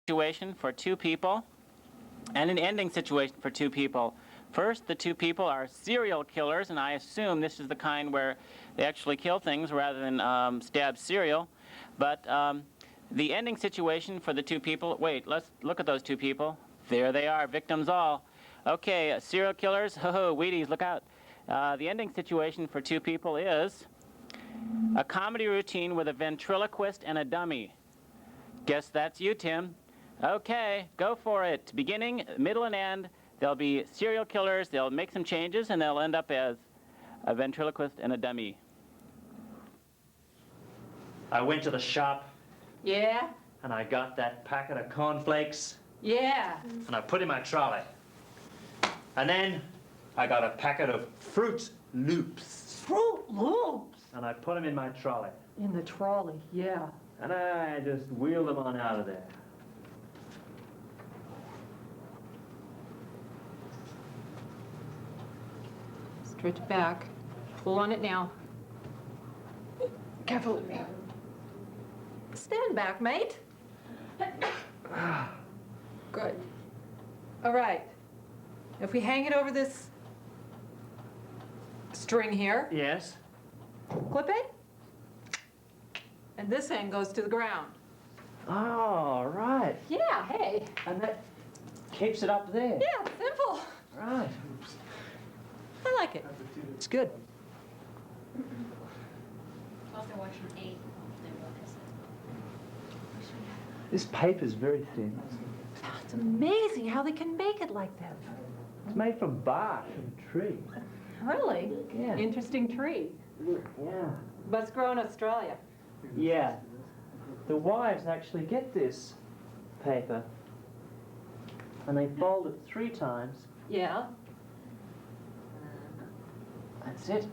situation for two people and an ending situation for two people. First, the two people are serial killers, and I assume this is the kind where they actually kill things rather than stab cereal. But the ending situation for the two people, wait, let's look at those two people. There they are, victims all. Okay, serial killers, ho-ho, Wheaties, look out. The ending situation for two people is a comedy routine with a ventriloquist and a dummy. Guess that's you, Tim. Okay, go for it. Beginning, middle, and end. There'll be serial killers, they'll make some changes, and they'll end up as a ventriloquist and a dummy. I went to the shop. Yeah? And I got that packet of cornflakes. Yeah. And I put in my trolley. And then I got a packet of Fruit Loops. Fruit Loops? And I put them in my trolley. In the trolley, yeah. And I just wheeled them on out of there. Stretch back. Pull on it now. Careful with me. Stand back, mate. Good. All right. If we hang it over this string here, Yes? clip it, and this end goes to the ground. Oh, right. Yeah, hey. And that keeps it up there. Yeah, simple. Right. I like it. It's good. Also watching 8. This paper's very thin. It's amazing how they can make it like that. It's made from bark from a tree. Really? Yeah. Interesting tree. Yeah. But it's grown in Australia. Yeah. The wives actually get this paper and they fold it 3 times. Yeah. That's it.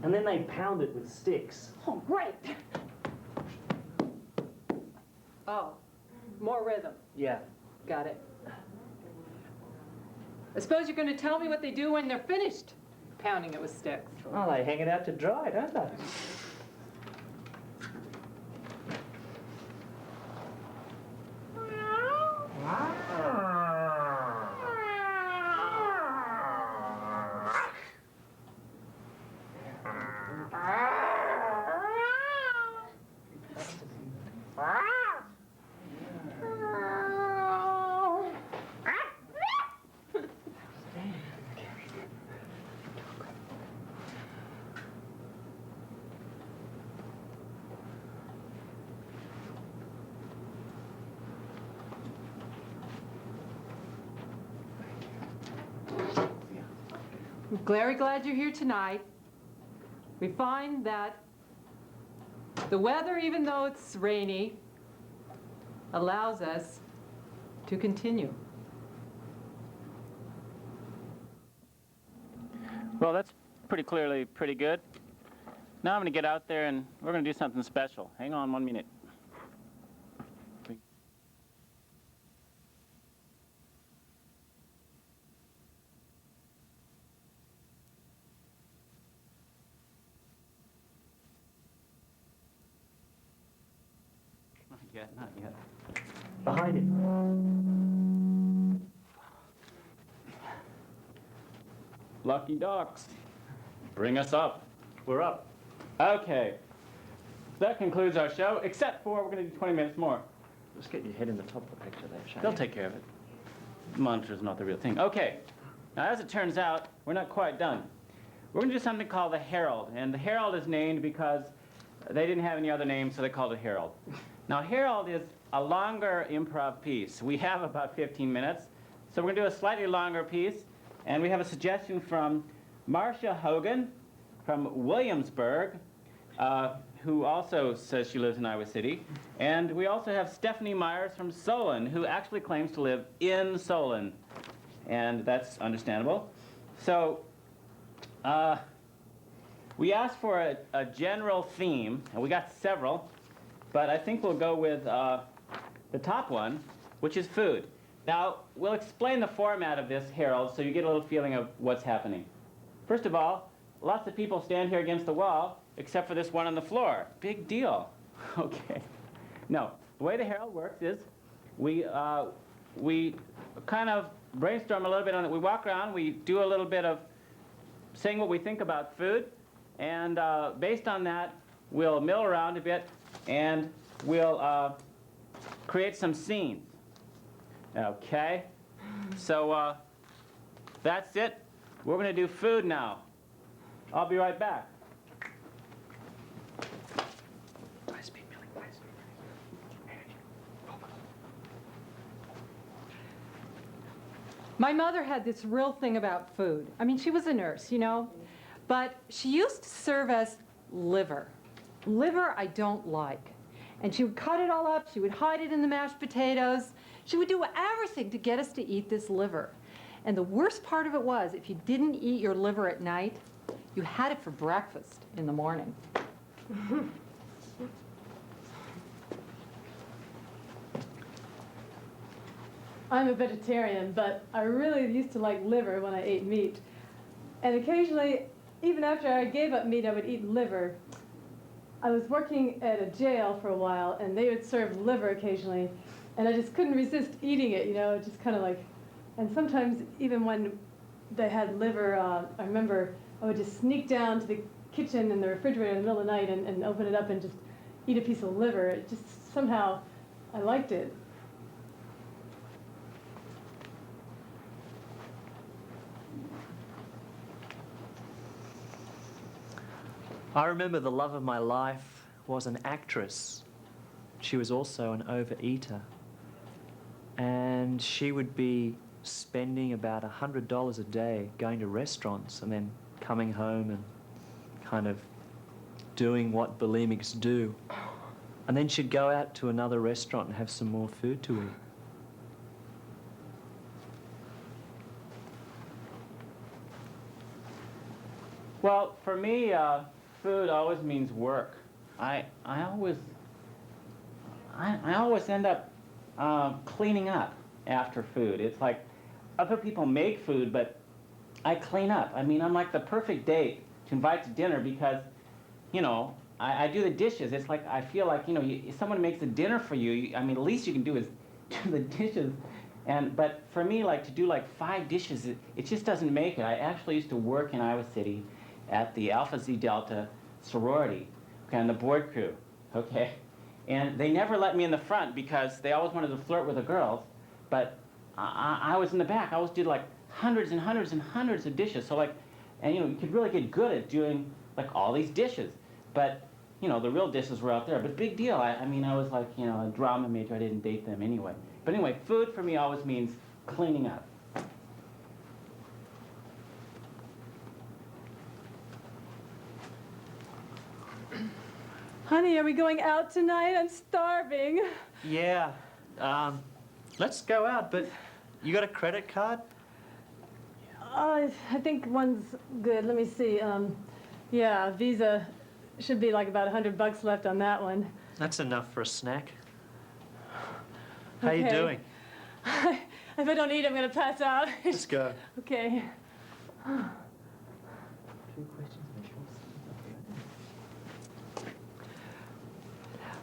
And then they pound it with sticks. Oh, great. Oh, more rhythm. Yeah. Got it. I suppose you're going to tell me what they do when they're finished pounding it with sticks. Oh, they hang it out to dry, don't they? I'm very glad you're here tonight. We find that the weather, even though it's rainy, allows us to continue. Well, that's pretty clearly pretty good. Now I'm going to get out there and we're going to do something special. Hang on 1 minute. Not yet. Behind it. Lucky ducks. Bring us up. We're up. Okay. That concludes our show, except for we're going to do 20 minutes more. Just get your head in the top of the picture there, Shane. They'll take care of it. Monitor's not the real thing. Okay. Now, as it turns out, we're not quite done. We're going to do something called the Herald. And the Herald is named because they didn't have any other name, so they called it Herald. Now, Herald is a longer improv piece. We have about 15 minutes, so we're going to do a slightly longer piece. And we have a suggestion from Marcia Hogan from Williamsburg, who also says she lives in Iowa City. And we also have Stephanie Myers from Solon, who actually claims to live in Solon. And that's understandable. So we asked for a general theme, and we got several. But I think we'll go with the top one, which is food. Now, we'll explain the format of this Herald so you get a little feeling of what's happening. First of all, lots of people stand here against the wall, except for this one on the floor. Big deal. Okay. No, the way the Herald works is we kind of brainstorm a little bit on it. We walk around, we do a little bit of saying what we think about food, and based on that, we'll mill around a bit, and we'll create some scenes. Okay? So that's it. We're going to do food now. I'll be right back. My mother had this real thing about food. I mean, she was a nurse, you know, but she used to serve us liver. Liver I don't like. And she would cut it all up, she would hide it in the mashed potatoes. She would do everything to get us to eat this liver. And the worst part of it was, if you didn't eat your liver at night, you had it for breakfast in the morning. I'm a vegetarian, but I really used to like liver when I ate meat. And occasionally, even after I gave up meat, I would eat liver. I was working at a jail for a while, and they would serve liver occasionally, and I just couldn't resist eating it, you know, just kind of like, and sometimes even when they had liver, I remember I would just sneak down to the kitchen in the refrigerator in the middle of the night and open it up and just eat a piece of liver. It just, somehow, I liked it. I remember the love of my life was an actress. She was also an overeater. And she would be spending about $100 a day going to restaurants and then coming home and kind of doing what bulimics do. And then she'd go out to another restaurant and have some more food to eat. Well, for me, food always means work. I always end up cleaning up after food. It's like other people make food, but I clean up. I mean, I'm like the perfect date to invite to dinner because, you know, I do the dishes. It's like I feel like, you know, if someone makes a dinner for you, I mean, the least you can do is do the dishes. But for me, like to do like 5 dishes, it just doesn't make it. I actually used to work in Iowa City at the Alpha Xi Delta sorority, okay, on the board crew, okay? And they never let me in the front because they always wanted to flirt with the girls, but I was in the back. I always did like hundreds and hundreds and hundreds of dishes. So like, and you know, you could really get good at doing like all these dishes. But, you know, the real dishes were out there. But big deal. I mean, I was like, you know, a drama major. I didn't date them anyway. But anyway, food for me always means cleaning up. Honey, are we going out tonight? I'm starving. Yeah, let's go out, but you got a credit card? I think one's good. Let me see. Yeah, Visa should be like about $100 left on that one. That's enough for a snack. How you Okay. doing? If I don't eat, I'm gonna pass out. Let's go. Okay.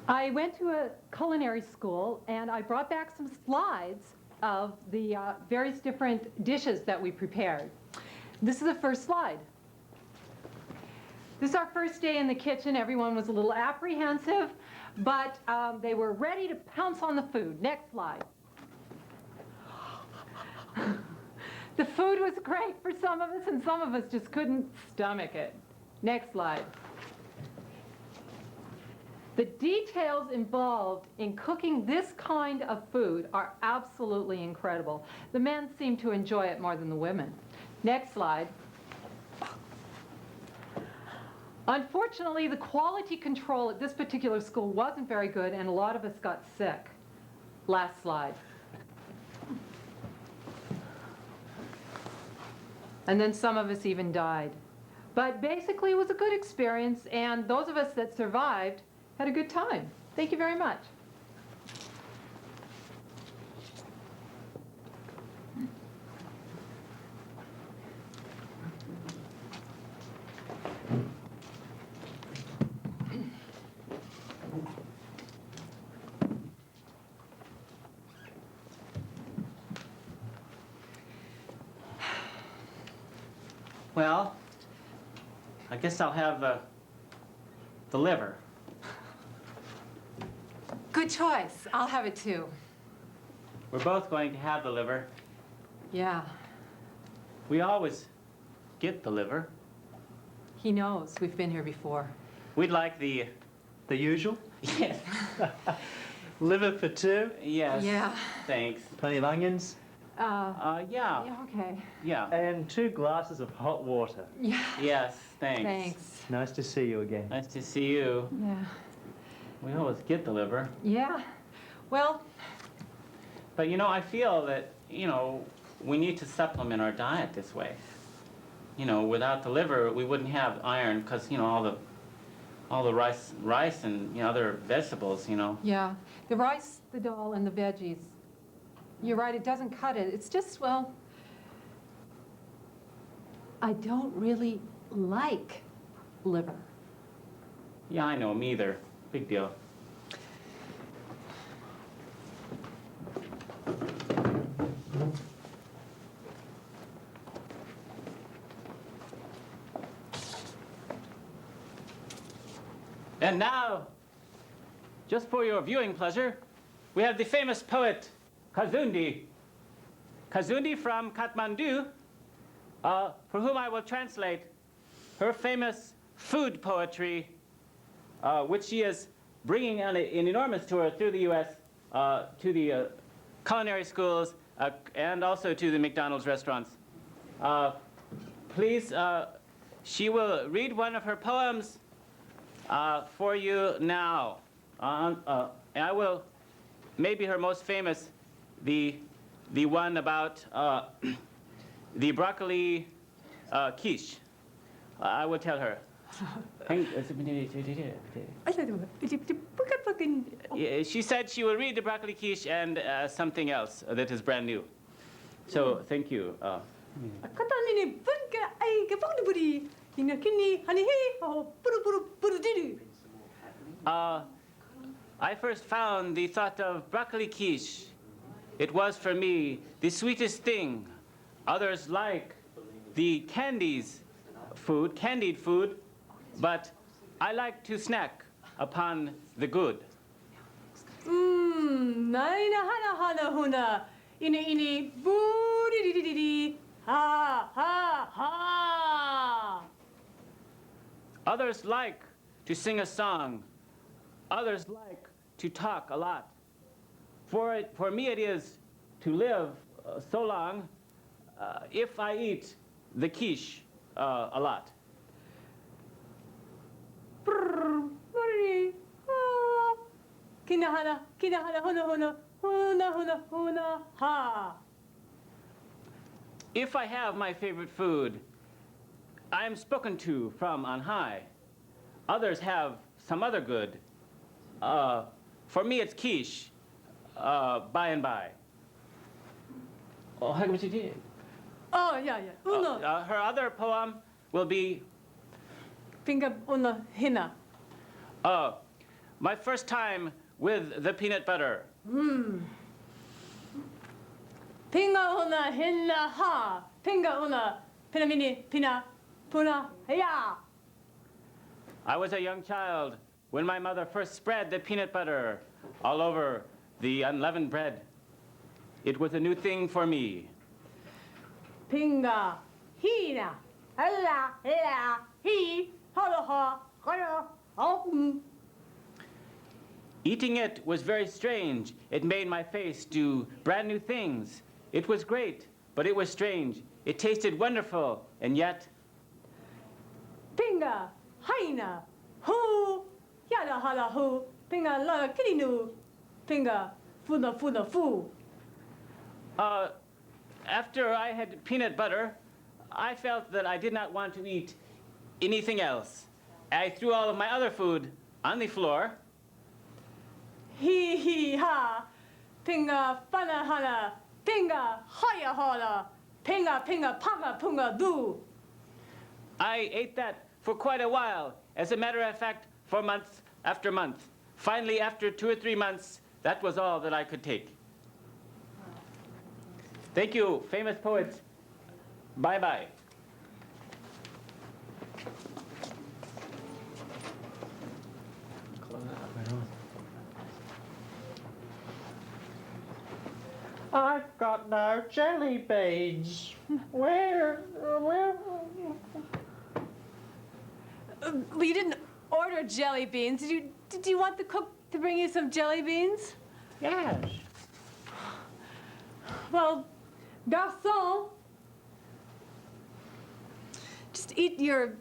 I went to a culinary school, and I brought back some slides of the various different dishes that we prepared. This is the first slide. This is our first day in the kitchen. Everyone was a little apprehensive, but they were ready to pounce on the food. Next slide. The food was great for some of us, and some of us just couldn't stomach it. Next slide. The details involved in cooking this kind of food are absolutely incredible. The men seem to enjoy it more than the women. Next slide. Unfortunately, the quality control at this particular school wasn't very good, and a lot of us got sick. Last slide. And then some of us even died. But basically, it was a good experience, and those of us that survived had a good time. Thank you very much. Well, I guess I'll have the liver. Good choice. I'll have it too. We're both going to have the liver. Yeah, We always get the liver. he knows. We've been here before. We'd like the... The usual? Yes. Liver for two, Yes. Yeah. Thanks. plenty of onions, Yeah. Yeah, okay. Yeah. and 2 glasses of hot water. Yeah. Yes, thanks. Thanks. Nice to see you again. Nice to see you. Yeah. We always get the liver. Yeah. Well, But you know, I feel that, you know, we need to supplement our diet this way. You know, without the liver, we wouldn't have iron because, you know, all the rice and, you know, other vegetables, you know. yeah. The rice, the dal, and the veggies. You're right, it doesn't cut it. It's just, well, I don't really like liver. Yeah, I know, me either. Big deal. And now, just for your viewing pleasure, we have the famous poet Kazundi. Kazundi from Kathmandu, for whom I will translate her famous food poetry, which she is bringing on an enormous tour through the U.S. To the culinary schools and also to the McDonald's restaurants. Please, she will read one of her poems for you now. And I will, maybe her most famous, the one about the broccoli quiche. I will tell her. Yeah, she said she will read the broccoli quiche and something else that is brand new. So thank you. I first found the thought of broccoli quiche. It was for me the sweetest thing. Others like the candied food, but I like to snack upon the good. Naina hana hana huna. Ini boo di di di di. Ha ha ha. Others like to sing a song. Others like to talk a lot. For me it is to live so long if I eat the quiche a lot. Kinahana huna huna huna huna huna ha. If I have my favorite food, I am spoken to from on high. Others have some other good. For me, it's quiche, by and by. Oh, how what you did? Oh yeah yeah. Uno Her other poem will be finger uno hina. my first time with the peanut butter. Pinga una hina ha. Pinga una pinamini pina puna ya. I was a young child when my mother first spread the peanut butter all over the unleavened bread. It was a new thing for me. Pinga hina. Alla ya he hola ha hola. Eating it was very strange. It made my face do brand new things. It was great, but it was strange. It tasted wonderful, and yet Pinga haina hu yada hala hu pinga la kilinu pinga funa fu. after I had peanut butter, I felt that I did not want to eat anything else. I threw all of my other food on the floor. He ha pinga fana hana pinga haya hala pinga panga punga du. I ate that for quite a while. As a matter of fact, for month after month. Finally, after 2 or 3 months, that was all that I could take. Thank you, famous poets. Bye-bye. I've got no jelly beans. Where? Well, you didn't order jelly beans. Did you want the cook to bring you some jelly beans? Yes. Well, garçon, just eat your,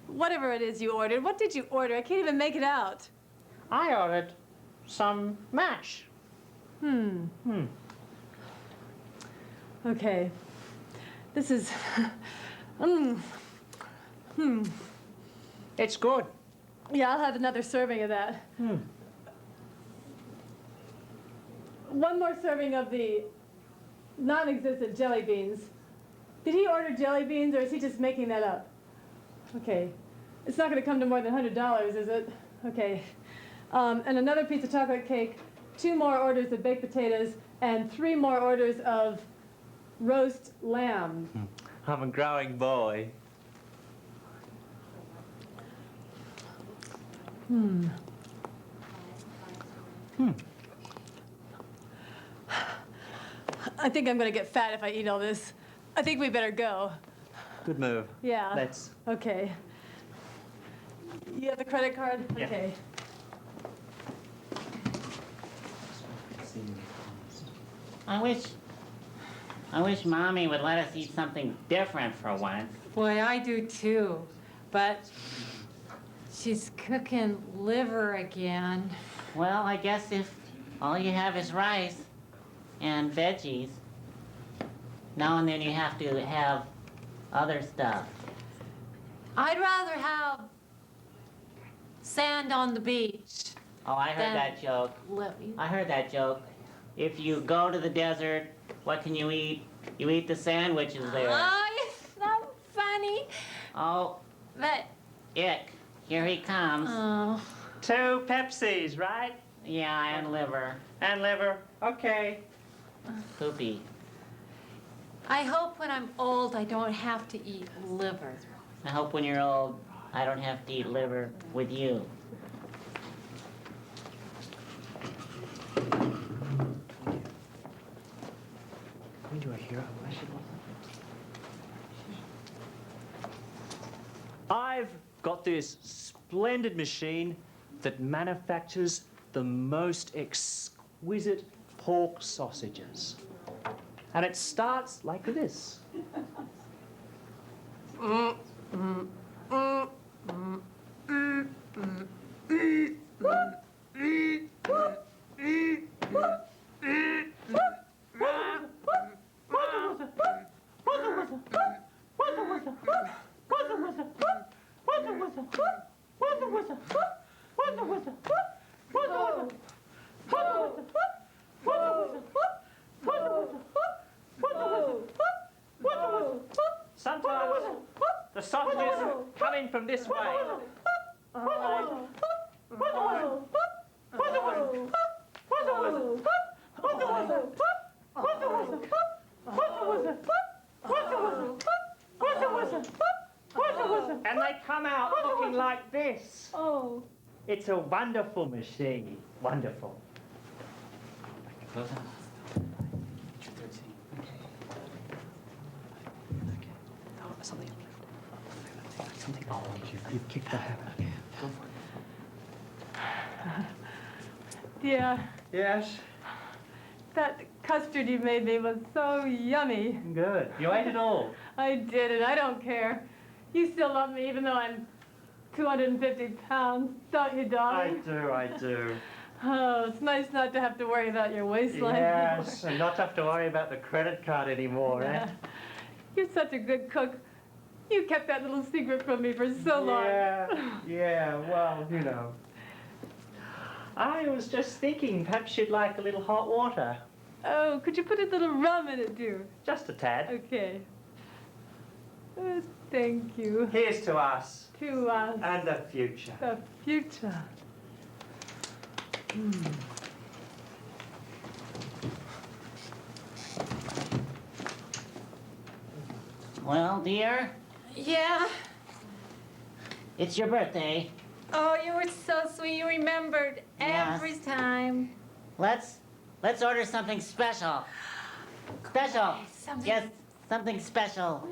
whatever it is you ordered. What did you order? I can't even make it out. I ordered some mash. Okay. This is, It's good. Yeah, I'll have another serving of that. One more serving of the non-existent jelly beans. Did he order jelly beans, or is he just making that up? Okay. It's not going to come to more than $100, is it? Okay. And another piece of chocolate cake, 2 more orders of baked potatoes, and 3 more orders of roast lamb. I'm a growing boy. I think I'm going to get fat if I eat all this. I think we better go. Good move. Yeah. Let's. Okay. You have the credit card? Yeah. Okay. I wish Mommy would let us eat something different for once. Boy, I do too, but she's cooking liver again. Well, I guess if all you have is rice and veggies, now and then you have to have other stuff. I'd rather have sand on the beach. Oh, I heard Then- that joke. I heard that joke. If you go to the desert, what can you eat? You eat the sandwiches there. Oh, it's so funny. Oh, But, ick. Here he comes. oh, 2 Pepsis, right? Yeah, and liver. And liver. Okay. Poopy. I hope when I'm old I don't have to eat liver. I hope when you're old, I don't have to eat liver with you. Can we do a hero worship? I've got this splendid machine that manufactures the most exquisite pork sausages. And it starts like this. Sometimes the sausages come in from this way. And they come out looking like this. Oh. It's a wonderful machine. Wonderful. You've kicked the habit. Go for it. Yeah, Yes. that custard you made me was so yummy. Good. You ate it all. I did it. I don't care. You still love me even though I'm 250 pounds, don't you, darling? I do. Oh, it's nice not to have to worry about your waistline. Yes, and not have to worry about the credit card anymore, eh? You're such a good cook. You kept that little secret from me for so long. Yeah, well, you know. I was just thinking perhaps you'd like a little hot water. Oh, could you put a little rum in it, too? Just a tad. Okay. Thank you. Here's to us To us. and the future. The future. Well, dear, Yeah. it's your birthday. Oh, you were so sweet. You remembered Yes. every time. Let's Let's order something special. Special. something- Yes, something special.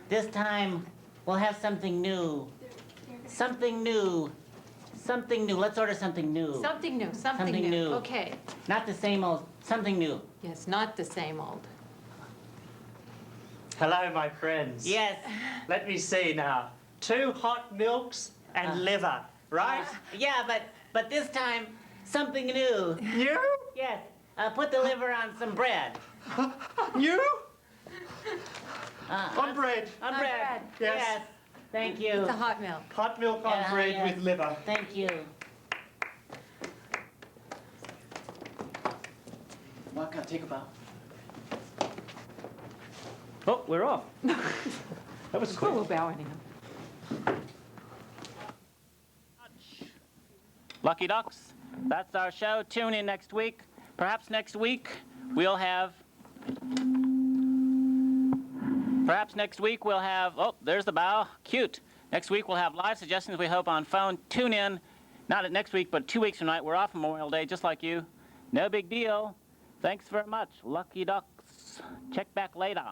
This time, we'll have something new. Something new. Something new. Let's order something new. Something new, Something something new. new. Okay. Not the same old. Something new. Yes, not the same old. Hello, my friends. Yes. Let me see now. 2 hot milks and liver, right? Yeah, but this time, something new. You? Yes. Put the liver on some bread. You? Uh, On bread. On On bread. bread. Yes. Thank you. It's a hot milk. Hot milk on Yeah, bread yes. with liver. Thank you. Walk out, take a bow. Oh, we're off. That was quick. We'll bow anyhow. Lucky Ducks, that's our show. Tune in next week. Perhaps next week we'll have. Oh, there's the bow. Cute. Next week we'll have live suggestions, we hope, on phone. Tune in. Not at next week, but 2 weeks from tonight. We're off Memorial Day, just like you. No big deal. Thanks very much. Lucky Ducks. Check back later.